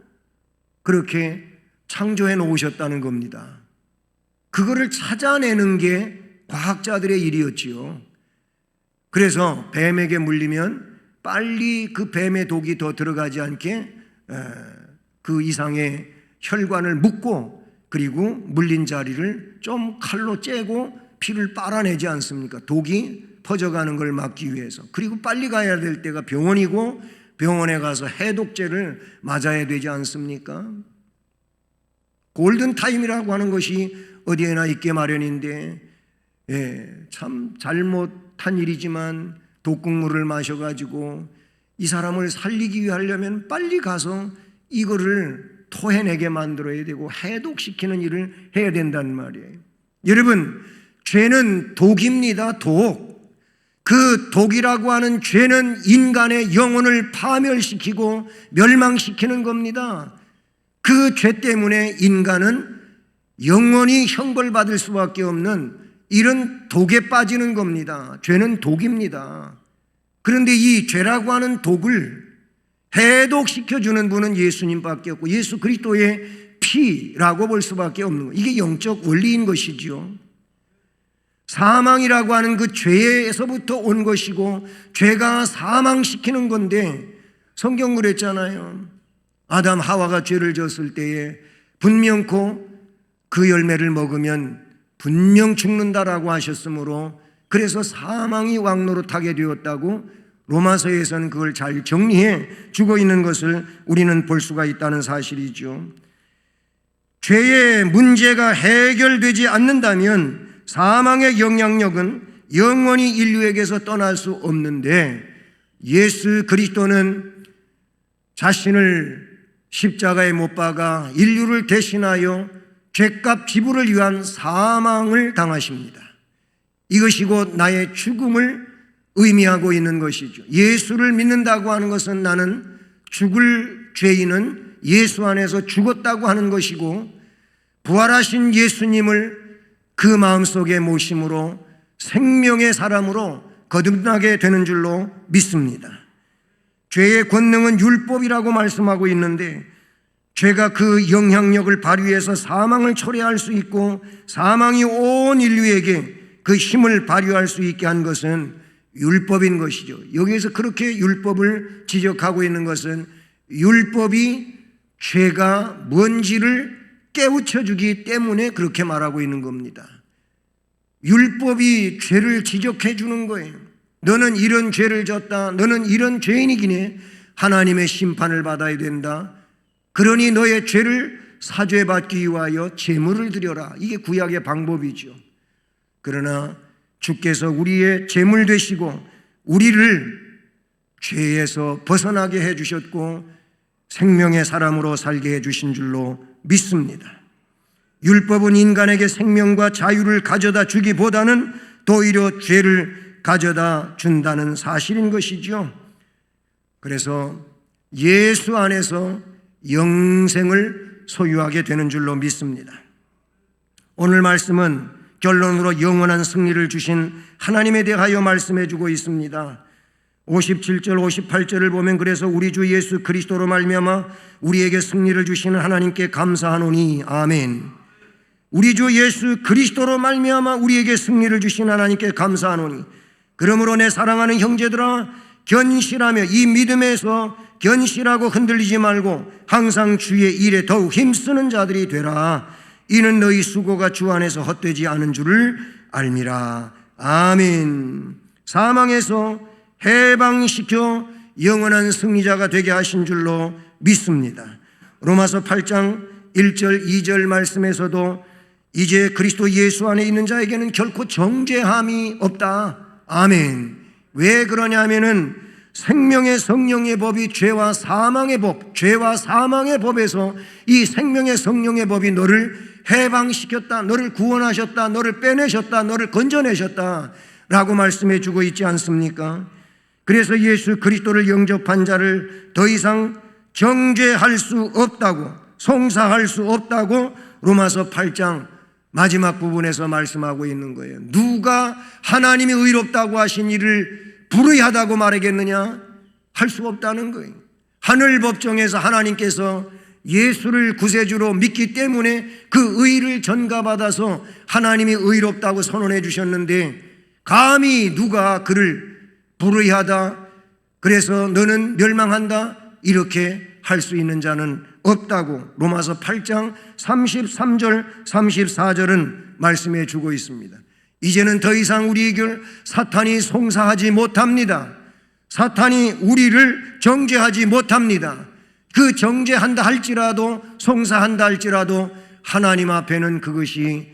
[SPEAKER 1] 그렇게 창조해 놓으셨다는 겁니다. 그거를 찾아내는 게 과학자들의 일이었지요. 그래서 뱀에게 물리면 빨리 그 뱀의 독이 더 들어가지 않게 그 이상의 혈관을 묶고, 그리고 물린 자리를 좀 칼로 째고 피를 빨아내지 않습니까? 독이 퍼져가는 걸 막기 위해서. 그리고 빨리 가야 될 때가 병원이고 병원에 가서 해독제를 맞아야 되지 않습니까? 골든타임이라고 하는 것이 어디에나 있게 마련인데, 참 잘못한 일이지만 독극물을 마셔가지고 이 사람을 살리기 위하려면 빨리 가서 이거를 토해내게 만들어야 되고 해독시키는 일을 해야 된단 말이에요. 여러분, 죄는 독입니다. 독. 그 독이라고 하는 죄는 인간의 영혼을 파멸시키고 멸망시키는 겁니다. 그 죄 때문에 인간은 영원히 형벌받을 수밖에 없는 이런 독에 빠지는 겁니다. 죄는 독입니다. 그런데 이 죄라고 하는 독을 해독시켜주는 분은 예수님밖에 없고 예수 그리스도의 피라고 볼 수밖에 없는 거예요. 이게 영적 원리인 것이지요. 사망이라고 하는 그 죄에서부터 온 것이고 죄가 사망시키는 건데 성경 그랬잖아요. 아담 하와가 죄를 졌을 때에 분명코 그 열매를 먹으면 분명 죽는다라고 하셨으므로 그래서 사망이 왕노릇하게 되었다고 로마서에서는 그걸 잘 정리해 주고 있는 것을 우리는 볼 수가 있다는 사실이죠. 죄의 문제가 해결되지 않는다면 사망의 영향력은 영원히 인류에게서 떠날 수 없는데 예수 그리스도는 자신을 십자가에 못 박아 인류를 대신하여 죄값 지불을 위한 사망을 당하십니다. 이것이 곧 나의 죽음을 의미하고 있는 것이죠. 예수를 믿는다고 하는 것은 나는 죽을 죄인은 예수 안에서 죽었다고 하는 것이고 부활하신 예수님을 그 마음속에 모심으로 생명의 사람으로 거듭나게 되는 줄로 믿습니다. 죄의 권능은 율법이라고 말씀하고 있는데 죄가 그 영향력을 발휘해서 사망을 초래할 수 있고 사망이 온 인류에게 그 힘을 발휘할 수 있게 한 것은 율법인 것이죠. 여기에서 그렇게 율법을 지적하고 있는 것은 율법이 죄가 뭔지를 깨우쳐 주기 때문에 그렇게 말하고 있는 겁니다. 율법이 죄를 지적해 주는 거예요. 너는 이런 죄를 졌다. 너는 이런 죄인이기에 하나님의 심판을 받아야 된다. 그러니 너의 죄를 사죄받기 위하여 제물을 드려라. 이게 구약의 방법이죠. 그러나 주께서 우리의 제물 되시고 우리를 죄에서 벗어나게 해주셨고 생명의 사람으로 살게 해주신 줄로 믿습니다. 율법은 인간에게 생명과 자유를 가져다 주기보다는 오히려 죄를 가져다 준다는 사실인 것이죠. 그래서 예수 안에서 영생을 소유하게 되는 줄로 믿습니다. 오늘 말씀은 결론으로 영원한 승리를 주신 하나님에 대하여 말씀해 주고 있습니다. 57절 58절을 보면 그래서 우리 주 예수 그리스도로 말미암아 우리에게 승리를 주시는 하나님께 감사하노니 아멘. 우리 주 예수 그리스도로 말미암아 우리에게 승리를 주신 하나님께 감사하노니 그러므로 내 사랑하는 형제들아 견실하며 이 믿음에서 견실하고 흔들리지 말고 항상 주의 일에 더욱 힘쓰는 자들이 되라. 이는 너희 수고가 주 안에서 헛되지 않은 줄을 알미라. 아멘. 사망에서 해방시켜 영원한 승리자가 되게 하신 줄로 믿습니다. 로마서 8장 1절 2절 말씀에서도 이제 그리스도 예수 안에 있는 자에게는 결코 정죄함이 없다. 아멘. 왜 그러냐면은 생명의 성령의 법이 죄와 사망의 법, 죄와 사망의 법에서 이 생명의 성령의 법이 너를 해방시켰다, 너를 구원하셨다, 너를 빼내셨다, 너를 건져내셨다 라고 말씀해 주고 있지 않습니까? 그래서 예수 그리스도를 영접한 자를 더 이상 정죄할 수 없다고, 송사할 수 없다고 로마서 8장 마지막 부분에서 말씀하고 있는 거예요. 누가 하나님이 의롭다고 하신 일을 불의하다고 말하겠느냐? 할 수 없다는 거예요. 하늘 법정에서 하나님께서 예수를 구세주로 믿기 때문에 그 의를 전가받아서 하나님이 의롭다고 선언해 주셨는데 감히 누가 그를 불의하다, 그래서 너는 멸망한다, 이렇게 할 수 있는 자는 없다고 로마서 8장 33절 34절은 말씀해 주고 있습니다. 이제는 더 이상 우리에게 사탄이 송사하지 못합니다. 사탄이 우리를 정죄하지 못합니다. 그 정죄한다 할지라도, 송사한다 할지라도 하나님 앞에는 그것이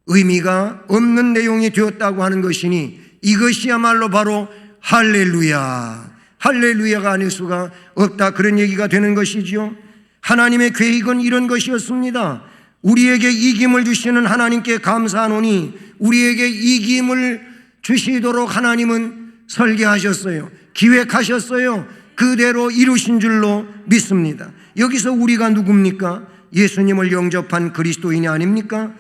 [SPEAKER 1] 의미가 없는 내용이 되었다고 하는 것이니 이것이야말로 바로 할렐루야, 할렐루야가 아닐 수가 없다, 그런 얘기가 되는 것이지요. 하나님의 계획은 이런 것이었습니다. 우리에게 이김을 주시는 하나님께 감사하노니 우리에게 이김을 주시도록 하나님은 설계하셨어요. 기획하셨어요. 그대로 이루신 줄로 믿습니다. 여기서 우리가 누굽니까? 예수님을 영접한 그리스도인이 아닙니까?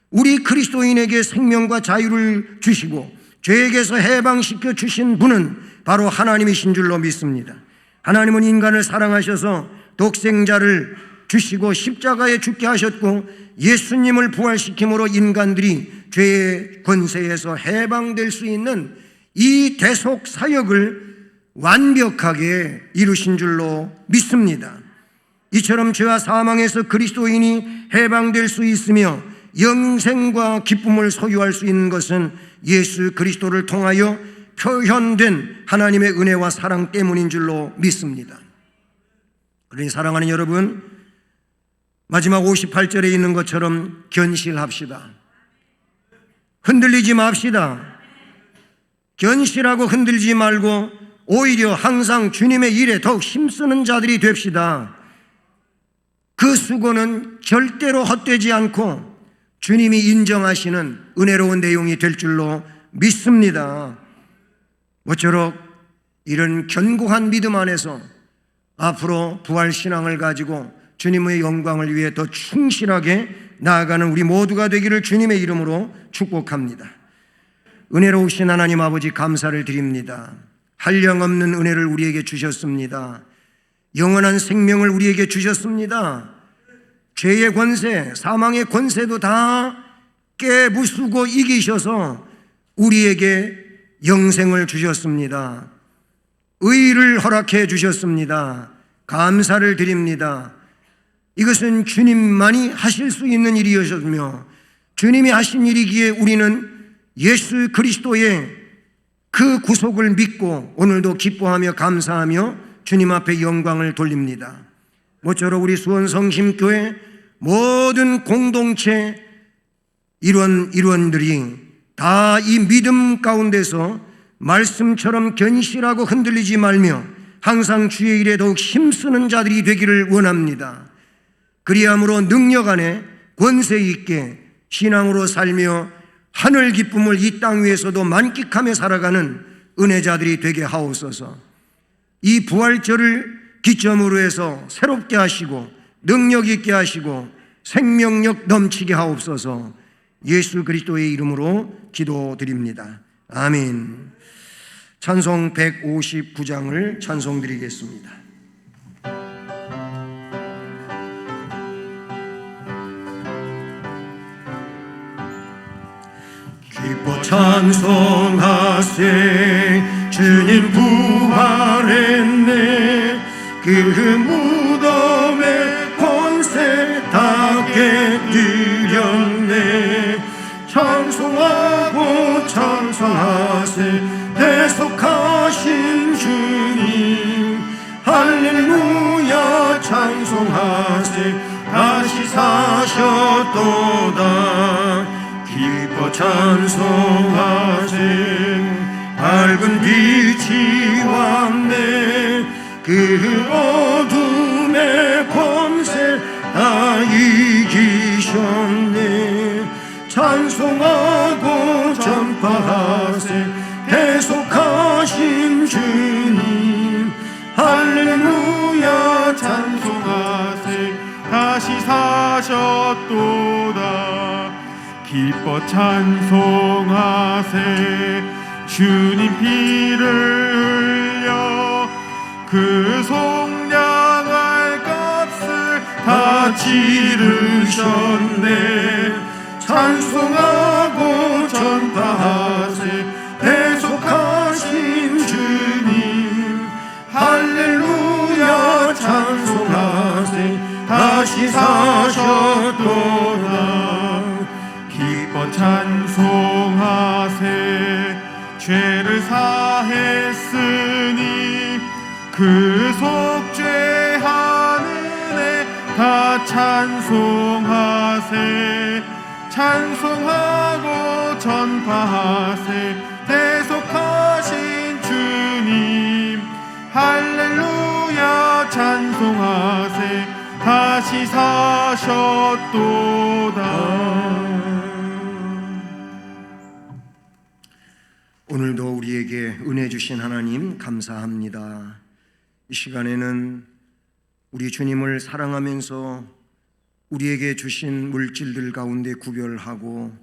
[SPEAKER 1] 우리 그리스도인에게 생명과 자유를 주시고 죄에게서 해방시켜 주신 분은 바로 하나님이신 줄로 믿습니다. 하나님은 인간을 사랑하셔서 독생자를 주시고 십자가에 죽게 하셨고 예수님을 부활시킴으로 인간들이 죄의 권세에서 해방될 수 있는 이 대속 사역을 완벽하게 이루신 줄로 믿습니다. 이처럼 죄와 사망에서 그리스도인이 해방될 수 있으며 영생과 기쁨을 소유할 수 있는 것은 예수 그리스도를 통하여 표현된 하나님의 은혜와 사랑 때문인 줄로 믿습니다. 그러니 사랑하는 여러분, 마지막 58절에 있는 것처럼 견실합시다. 흔들리지 맙시다. 견실하고 흔들리지 말고 오히려 항상 주님의 일에 더욱 힘쓰는 자들이 됩시다. 그 수고는 절대로 헛되지 않고 주님이 인정하시는 은혜로운 내용이 될 줄로 믿습니다. 모쪼록 이런 견고한 믿음 안에서 앞으로 부활신앙을 가지고 주님의 영광을 위해 더 충실하게 나아가는 우리 모두가 되기를 주님의 이름으로 축복합니다. 은혜로우신 하나님 아버지, 감사를 드립니다. 한량없는 은혜를 우리에게 주셨습니다. 영원한 생명을 우리에게 주셨습니다. 죄의 권세, 사망의 권세도 다 깨부수고 이기셔서 우리에게 영생을 주셨습니다. 의를 허락해 주셨습니다. 감사를 드립니다. 이것은 주님만이 하실 수 있는 일이었으며 주님이 하신 일이기에 우리는 예수 그리스도의 그 구속을 믿고 오늘도 기뻐하며 감사하며 주님 앞에 영광을 돌립니다. 모쪼록 우리 수원성심교회 모든 공동체 일원들이 다 이 믿음 가운데서 말씀처럼 견실하고 흔들리지 말며 항상 주의 일에 더욱 힘쓰는 자들이 되기를 원합니다. 그리함으로 능력 안에 권세 있게 신앙으로 살며 하늘 기쁨을 이 땅 위에서도 만끽하며 살아가는 은혜자들이 되게 하옵소서. 이 부활절을 기점으로 해서 새롭게 하시고 능력 있게 하시고 생명력 넘치게 하옵소서. 예수 그리스도의 이름으로 기도드립니다. 아멘. 찬송 159장을 찬송드리겠습니다. 기뻐 찬송하세 주님 부활했네. 그 무덤에 권세 다 깨뜨렸네. 찬송하고 찬송하세 대속하신 주님. 할렐루야 찬송하세 다시 사셨도다. 기뻐 찬송하세 밝은 빛이 왔네. 그 어둠의 권세 다 이기셨네. 찬송하고 전파하세 대속하신 주님. 할렐루야 찬송하세
[SPEAKER 2] 다시 사셨도다. 기뻐 찬송하세 주님 피를 흘려 그 속량할 값을 다 치르셨네. 찬송하고 전파하세 대속하신 주님. 할렐루야 찬송하세 다시 사셨도다. 기뻐 찬송하세 죄를 사했으니 그 속죄하는 애 다 찬송하세. 찬송하고 전파하세. 대속하신 주님 할렐루야 찬송하세. 다시 사셨도다.
[SPEAKER 1] 오늘도 우리에게 은혜 주신 하나님 감사합니다. 이 시간에는 우리 주님을 사랑하면서 우리에게 주신 물질들 가운데 구별하고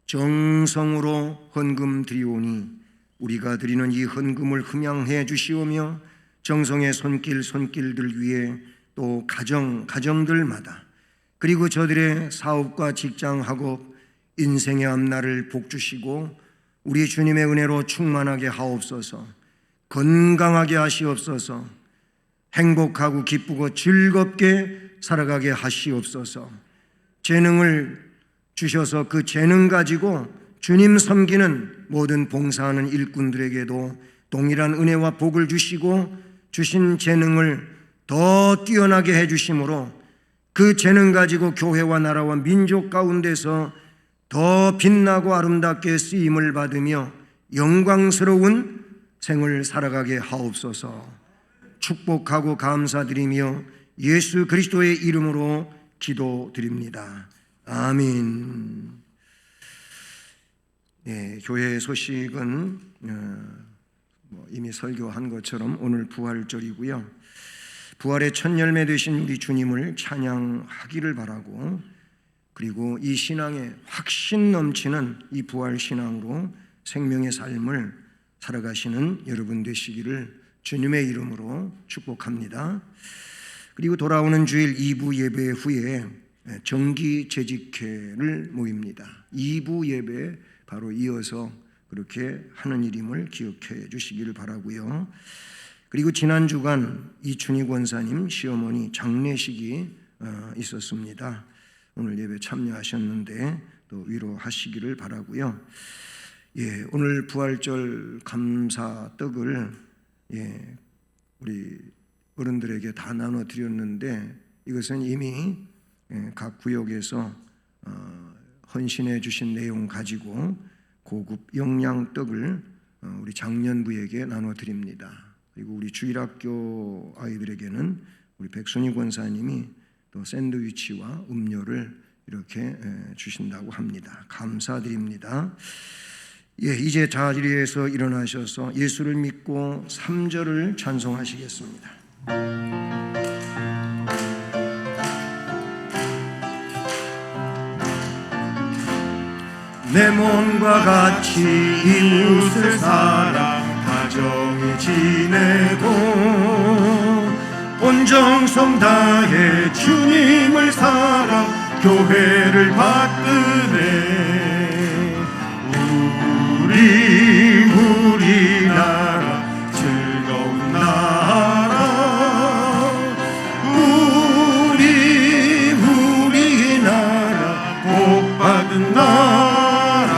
[SPEAKER 1] 정성으로 헌금 드리오니 우리가 드리는 이 헌금을 흠양해 주시오며 정성의 손길들 위에 또 가정들마다 그리고 저들의 사업과 직장, 학업, 인생의 앞날을 복주시고 우리 주님의 은혜로 충만하게 하옵소서. 건강하게 하시옵소서. 행복하고 기쁘고 즐겁게 살아가게 하시옵소서. 재능을 주셔서 그 재능 가지고 주님 섬기는 모든 봉사하는 일꾼들에게도 동일한 은혜와 복을 주시고 주신 재능을 더 뛰어나게 해주심으로 그 재능 가지고 교회와 나라와 민족 가운데서 더 빛나고 아름답게 쓰임을 받으며 영광스러운 생을 살아가게 하옵소서. 축복하고 감사드리며 예수 그리스도의 이름으로 기도드립니다. 아멘. 네, 교회 소식은 이미 설교한 것처럼 오늘 부활절이고요. 부활의 첫 열매 되신 우리 주님을 찬양하기를 바라고, 그리고 이 신앙에 확신 넘치는 이 부활 신앙으로 생명의 삶을 살아가시는 여러분 되시기를 주님의 이름으로 축복합니다. 그리고 돌아오는 주일 2부 예배 후에 정기 재직회를 모입니다. 2부 예배 바로 이어서 그렇게 하는 일임을 기억해 주시기를 바라고요. 그리고 지난 주간 이춘희 권사님 시어머니 장례식이 있었습니다. 오늘 예배 참여하셨는데 또 위로하시기를 바라고요. 예, 오늘 부활절 감사 떡을 우리 어른들에게 다 나눠 드렸는데 이것은 이미 각 구역에서 헌신해 주신 내용 가지고 고급 영양 떡을 우리 장년부에게 나눠 드립니다. 그리고 우리 주일학교 아이들에게는 우리 백순희 권사님이 또 샌드위치와 음료를 이렇게 주신다고 합니다. 감사드립니다. 예, 이제 자리에서 일어나셔서 예수를 믿고 3절을 찬송하시겠습니다. 내 몸과 같이 이웃을 사랑 가정이 지내고 온 정성 다해 주님을 사랑 교회를 받드네. 우리나라 즐거운 나라 우리나라 복받은 나라.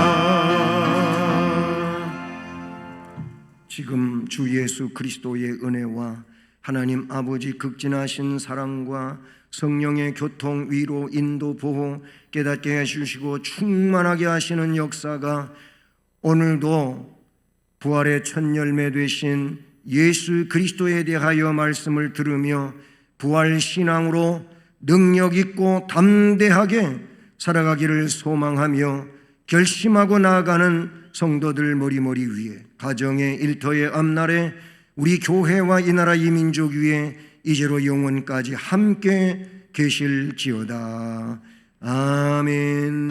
[SPEAKER 1] 지금 주 예수 그리스도의 은혜와 하나님 아버지 극진하신 사랑과 성령의 교통, 위로, 인도, 보호 깨닫게 해주시고 충만하게 하시는 역사가 오늘도 부활의 첫 열매 되신 예수 그리스도에 대하여 말씀을 들으며 부활 신앙으로 능력 있고 담대하게 살아가기를 소망하며 결심하고 나아가는 성도들 머리머리 위에, 가정의 일터의 앞날에, 우리 교회와 이 나라 이 민족 위에 이제로 영원까지 함께 계실지어다. 아멘.